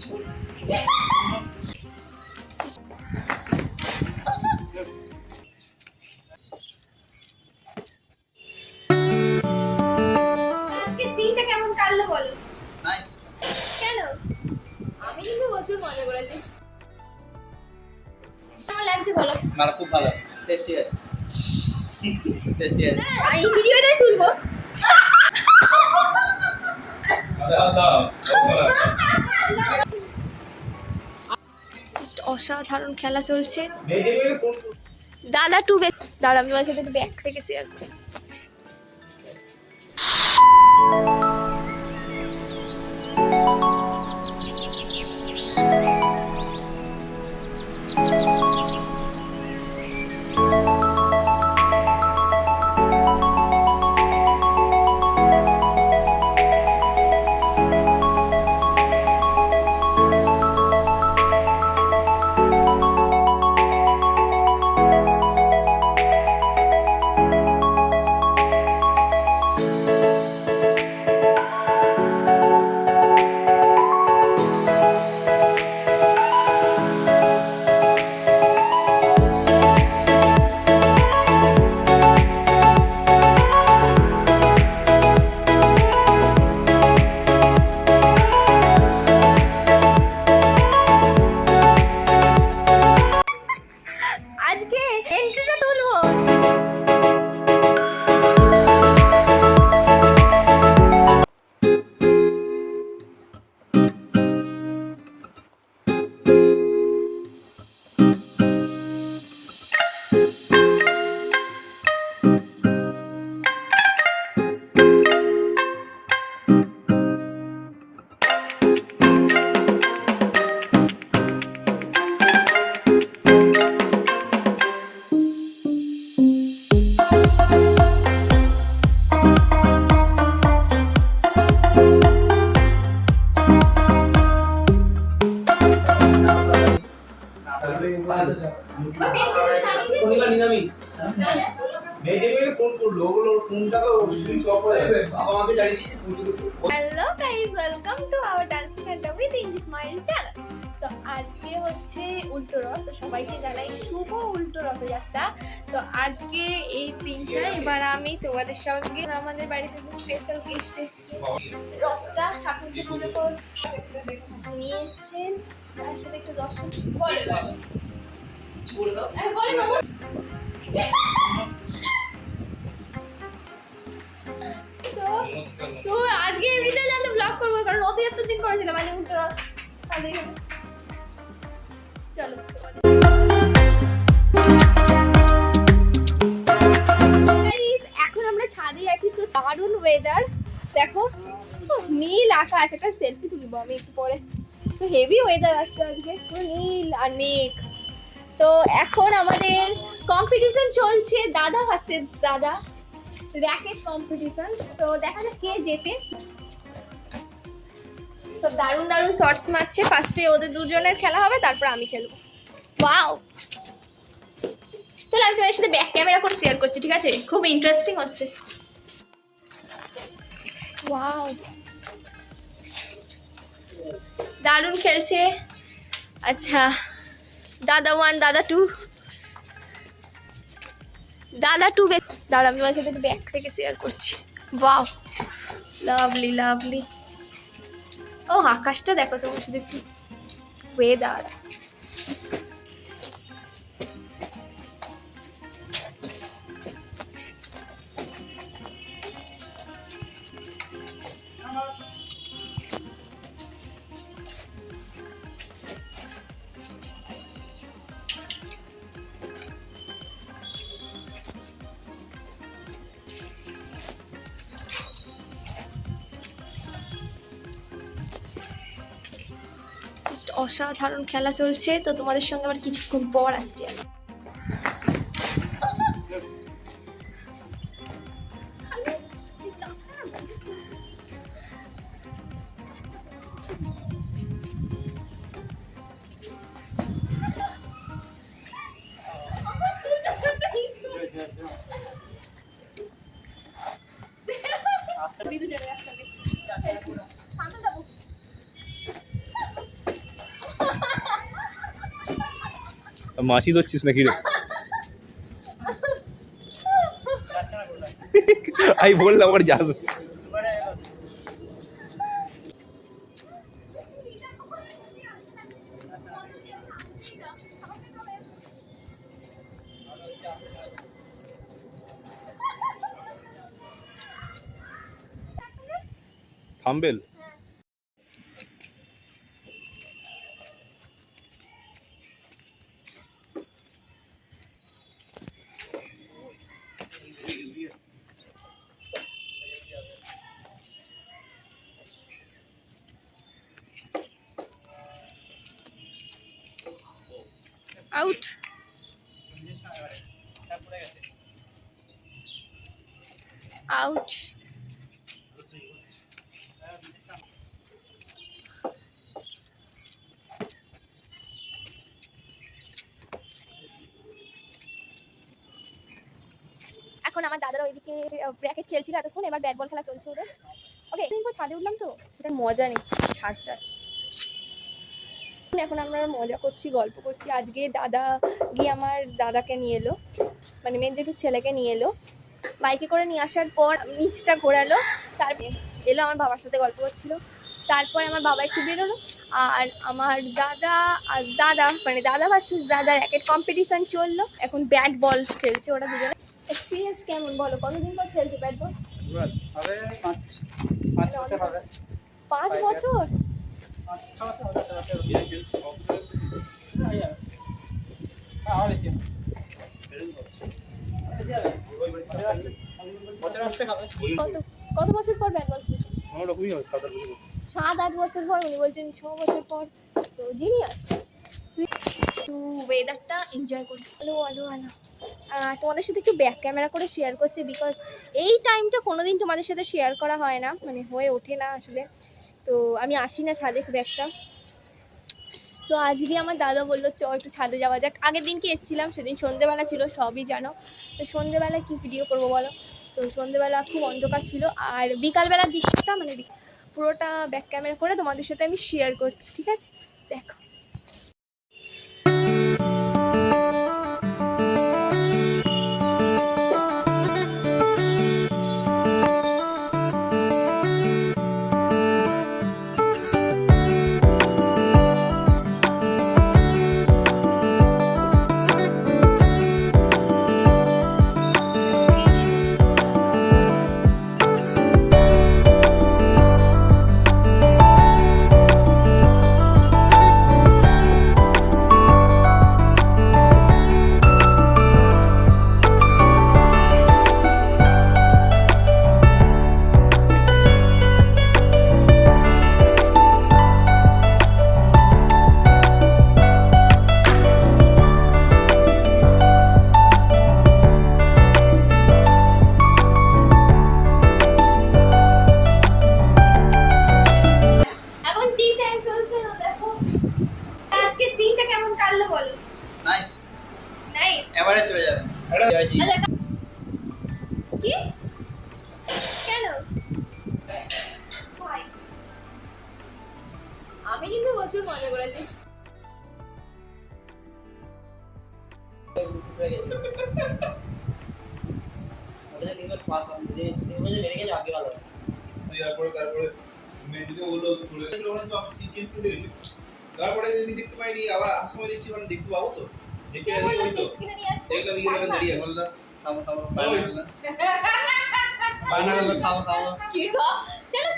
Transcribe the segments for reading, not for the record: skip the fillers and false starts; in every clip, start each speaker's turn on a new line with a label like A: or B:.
A: দিনটা কেমন কাটলো বলো? নাইস। কেন? আমি কিন্তু প্রচুর মজা করেছি। কেমন লাগছে বলো? আমার খুব ভালো। টেস্টি আছে। টেস্টি আছে। এই ভিডিওটাই তুলবো। অসাধারণ খেলা চলছে। দাদা টু দাদা আমি তোমার সাথে একটু ব্যাক থেকে শেয়ার করি। আজকে এন্ট্রিটা তুলবো। Hello guys, welcome to our dancing Adda with English smile channel. So আজকে হচ্ছে উল্টো রথ, তো সবাইকে জানাই শুভ উল্টো রথযাত্রা। তো আজকে এই দিনটা এবার আমি তোমাদের সঙ্গে আমাদের বাড়িতে যে স্পেশাল গেস্ট এসেছে, রথটা ঠাকুরকে পুজো নিয়ে এসেছেন, তার সাথে একটু দর্শন বলে দাও। তো আজকে এমনিতে জানতে ব্লগ করবো, কারণ রথযাত্রার দিন করেছিলাম, আজ উল্টো রথ। চলো এখন আমরা ছাদে আছি, তো দারুণ ওয়েদার দেখো, নীল আকাশ। একটা সেলফি তুলব আমি একটু পরে। তো হেভি ওয়েদার আসছে আজকে, নীল আর মেঘ। তো এখন আমাদের কম্পিটিশন চলছে, দাদা ভার্সেস দাদা, র‍্যাকেট কম্পিটিশন। তো দেখা যাক কে জেতে। তো দারুণ দারুণ শটস মারছে। ফার্স্টে ওদের দুজনের খেলা হবে, তারপর আমি খেলবো। ওয়াও, চলো আমি তোমার সাথে ব্যাক ক্যামেরা করে শেয়ার করছি, ঠিক আছে? খুব ইন্টারেস্টিং হচ্ছে। ওয়াও, দারুণ খেলছে। আচ্ছা, দাদা 1 দাদা 2, দাদা 2 দাঁড়া আমি তোমার সাথে একটু ব্যাক থেকে শেয়ার করছি। Wow, lovely lovely. ও আকাশটা দেখো তোমার সাথে একটু, ওয়েদার। অসাধারণ খেলা চলছে। তো তোমাদের সঙ্গে আবার কিছুক্ষণ পর আসছি।
B: মাছি ধরছিস নাকি রে? আমি বললাম আবার যাস। Thumbnail
A: out. আউট। এখন আমার দাদারা ওইদিকে ব্র্যাকেট খেলছিল এতক্ষণ, এবার ব্যাট বল খেলা চলছে ওদের। ওকে, দিন পর ছাদে উঠলাম তো সেটা মজা নিচ্ছি ছাদটা। এখন আমরা মজা করছি, গল্প করছি। আজকে দাদা গিয়ে আমার দাদাকে নিয়ে এলো, মানে মেন জেঠুর ছেলেকে নিয়ে এলো। বাইকে করে নিয়ে আসার পর নিচটা ঘোরালো, তারপরে এলো আমার বাবার সাথে গল্প করছিল। তারপর আমার বাবা একটু বেরোলো, আর আমার দাদা আর দাদা মানে দাদা ভার্সেস দাদা র্যাকেট কম্পিটিশন চললো। এখন ব্যাট বল খেলছে ওরা দুজনে। এক্সপিরিয়েন্স কেমন বলো, কতদিন পর খেলছে ব্যাট বল? 5 বছর? কত বছর পর ব্যাট বল খেলছে? 7-8 বছর পর। উনি বলছেন 6 বছর পর। So genius. ওয়েদারটা এনজয় করি। Hello hello hello. তোমাদের সাথে একটু ব্যাক ক্যামেরা করে শেয়ার করছি, বিকজ এই টাইমটা কোনোদিন তোমাদের সাথে শেয়ার করা হয় না, মানে হয়ে ওঠে না আসলে। তো আমি আসি না ছাদে খুব একটা। তো আজকে আমার দাদা বললো চ একটু ছাদে যাওয়া যাক। আগের দিনকে এসেছিলাম, সেদিন সন্ধেবেলা ছিল, সবই জানো। তো সন্ধেবেলা কি ভিডিও করবো বলো? সো সন্ধেবেলা খুব অন্ধকার ছিল, আর বিকালবেলার দৃশ্যটা মানে পুরোটা ব্যাক ক্যামেরা করে তোমাদের সাথে আমি শেয়ার করছি, ঠিক আছে? দেখো। আমি কিন্তু প্রচুর মজা করেছি।
C: তারপরে দেখতে পাইনি, আবার আসময় দেখছি মানে দেখতে পাবো তো।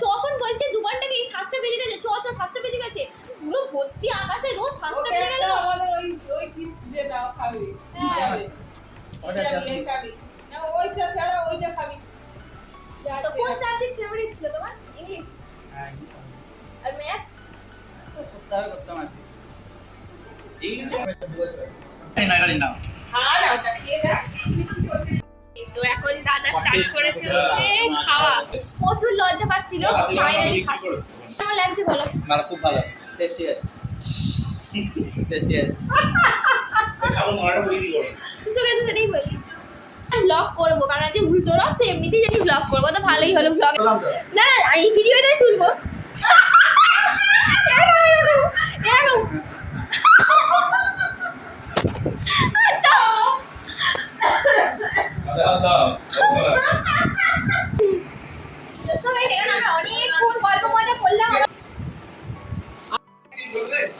A: তখন বলছে দোকান থেকে এই 7টা বেজে গেছে, চ 7টা বেজে গেছে, পুরো ভর্তি আকাশে রোজ 7টা বেজে গেল।
D: আমাদের ওই চিপস দিয়ে দাও খাবি, না ওইটা ছাড়া ওইটা খাবি।
A: তো কোন সাবজেক্ট ফেভারিট ছিল তোমার? ইংলিশ আর ম্যাথ?
C: ইংলিশ
A: তো এখন দাদা স্টার্ট করেছে হচ্ছে খাওয়া। প্রচুর লজ্জা পাচ্ছিল, ফাইনালি খাচ্ছে। কেমন লাগছে বলো?
C: মানে খুব ভালো, টেস্টি আছে, টেস্টি আছে। খাবো মারাটা বই দি করো।
A: তোকে তো সেটাই বলি। ব্লগ করবো, কারণ আজকে উল্টো রথ, তো এমনিতেই জানি ব্লগ করবো, তো ভালোই হলো ব্লগ। না এই ভিডিওটাই তুলবো। এরকম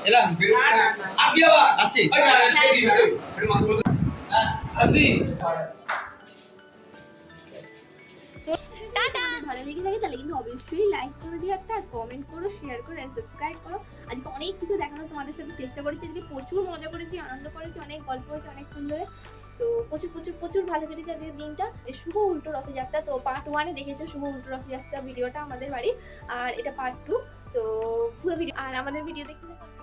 C: এলাম আসবি আবার আসছি আসবি
A: টাটা। ভালো লেগে থাকে তাহলে কিন্তু অবশ্যই লাইক করে দিও একটা, আর কমেন্ট করো, শেয়ার করো, এন্ড সাবস্ক্রাইব করো। আজকে অনেক কিছু দেখানোর তোমাদের সাথে চেষ্টা করেছি, আজকে প্রচুর মজা করেছি, আনন্দ করেছি, অনেক গল্প হয়েছে অনেকক্ষণ ধরে। তো প্রচুর প্রচুর প্রচুর ভালো কেটেছে আজকের দিনটা। যে শুভ উল্টো রথযাত্রা, তো পার্ট 1-এ দেখেছো শুভ উল্টো রথযাত্রা ভিডিওটা আমাদের বাড়ি, আর এটা পার্ট 2। তো পুরো ভিডিও আর আমাদের ভিডিও দেখতে থাকো।